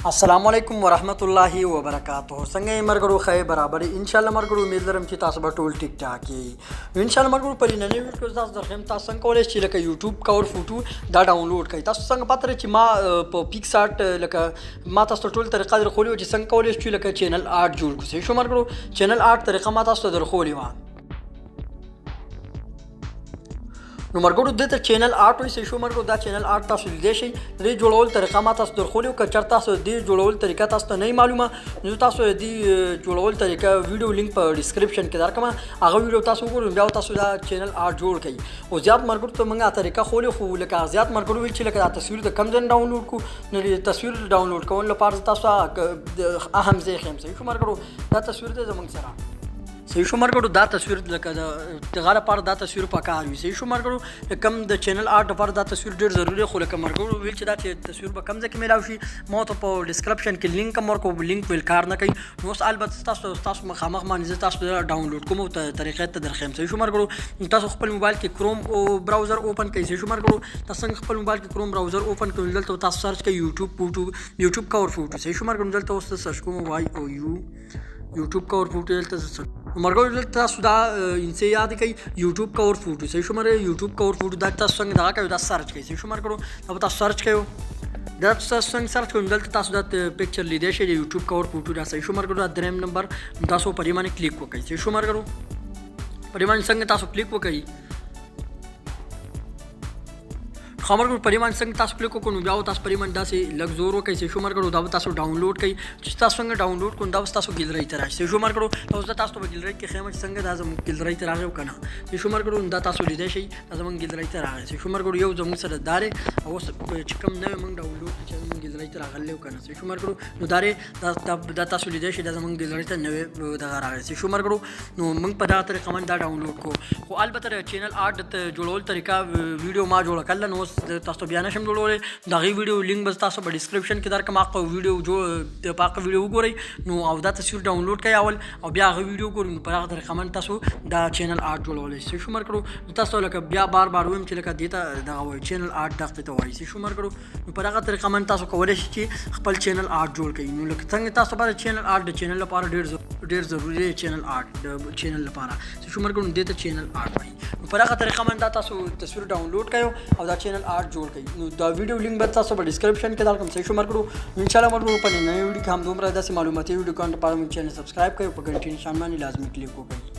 السلام علیکم ورحمت الله وبرکاته. څنګه مرګرو خیر برابر ان شاء الله مرګرو امید لرم چې تاسو به ټول ټیک ټاک یې. ان شاء الله مرګرو په نننۍ ویډیو کې تاسو درخم تاسو څنګه کولای شئ لکه یوټیوب کور فوټو دا ډاونلوډ کړئ. تاسو څنګه پاتره چې ما په پیکسارت لکه ما تاسو ټول طریقه در خولې چې څنګه کولای شئ لکه چینل آرت جوړ کړئ. شو مرګرو چینل آرت طریقه ما تاسو در خولې و نو مرګرو دته چینل آرت وي. شو مرګرو دا چینل آرت تاسو لیدئ شئ. د جوړول طریقه ما تاسو درخولې او کچر تاسو د جوړول طریقه تاسو ته نه معلومه نو تاسو د جوړول طریقه ویډیو لینک په ډسکرپشن کې درکمه هغه ویډیو تاسو وګورئ بیا تاسو دا چینل آرت جوړ کړئ. او زیات مرګرو ته موږ طریقه خولې خو لکه زیات مرګرو ویل چې لکه تصویر د کم ځن ډاونلوډ کو نو د تصویر ډاونلوډ کول لپاره تاسو اهم ځای خیم شو مرګرو دا تصویر ته زمونږ سره صحیح شو مرګرو دا تصویر لکه د غاړه پر دا تصویر پکار وي. صحیح شو مرګرو کم د چینل آرت لپاره دا تصویر ډیر ضروری خو لکه مرګرو ویل چې دا چې تصویر به کم ځکه ملاوي شي ما ته په ډسکرپشن کې لینک هم ورکو لینک ویل کار نه کوي نو اوس البته تاسو مخامخ باندې تاسو ډاونلوډ کوم ته طریقې ته درخم. صحیح شو مرګرو تاسو خپل موبایل کې کروم او براوزر اوپن کړئ. صحیح شو مرګرو تاسو خپل موبایل کې کروم براوزر اوپن کړئ دلته تاسو سرچ کړئ یوټیوب کور فوټو. صحیح شو مرګرو دلته اوس سرچ کوم وای او یو یوټیوب کور فوټو دلته مرګرو دلته تاسو دا انسه یاد کړئ یوټیوب کور فوټو. صحیح شو مرګرو یوټیوب کور فوټو دا تاسو څنګه دا کوي دا سرچ کړئ. صحیح شو مرګرو دا تاسو سرچ کړئ دا تاسو څنګه سرچ کوئ دلته تاسو دا پکچر لیدئ شئ د یوټیوب کور فوټو دا. صحیح شو مرګرو دا دریم نمبر تاسو پرې باندې کلیک وکړئ. صحیح شو مرګرو پرې باندې څنګه تاسو کلیک وکړئ خبر کو پریمان څنګه تاسو کلیک وکړو بیا تاسو پریمان داسې لږ زور وکړئ. شو مرګرو دا تاسو ډاونلوډ کړئ چې تاسو څنګه ډاونلوډ کوئ دا تاسو ګیلری ته راشي. شو مرګرو تاسو په ګیلری کې خیمه څنګه دا زموږ ګیلری ته راغی کنه. شو مرګرو دا تاسو لیدئ شئ دا زموږ ګیلری ته راغی. شو مرګرو یو زموږ سره دارې او چې کوم نوې موږ ډاونلوډ چې زموږ ګیلری ته راغلی کنه. شو مرګرو نو دارې دا تاسو لیدئ شئ دا زموږ ګیلری ته نوې دغه راغی. شو مرګرو نو موږ په دا طریقه باندې دا ډاونلوډ کوو. خو البته چینل آرت جوړول طریقه ویډیو ما جوړ کړل نو تاسو بیا جوړولې دا غي ویډیو لینک بس تاسو په ډسکرپشن کې درکم اخو ویډیو جو پاک ویډیو وګورئ نو او دا تصویر ډاونلوډ کړئ اول او بیا غي ویډیو ګورئ نو په هغه طریقه باندې تاسو دا چینل آرت جوړولې. شو مرګرو تاسو لکه بیا بار ویم چې لکه دیتا دا وای چینل آرت دغه ته وایي. شو مرګرو نو په هغه طریقه باندې تاسو کولای شئ چې خپل چینل آرت جوړ کړئ. نو لکه څنګه تاسو باندې چینل آرت د چینل لپاره ډیر ضروری دی چینل آرت د چینل لپاره. شو مرګرو دیتا چینل آرت وایي نو په هغه طریقه باندې تاسو تصویر ډاونلوډ کړئ او دا چینل آرت جوړ کړئ. نو دا ویډیو لینک به تاسو په ډسکرپشن کې درکم. صحیح شو مرګرو ان شاء الله مرګرو په نوې ویډیو کې هم دومره داسې معلوماتي ویډیو کانټ لپاره مو چینل سبسکرایب کړئ او په غنټې نشان باندې لازمي کلیک وکړئ.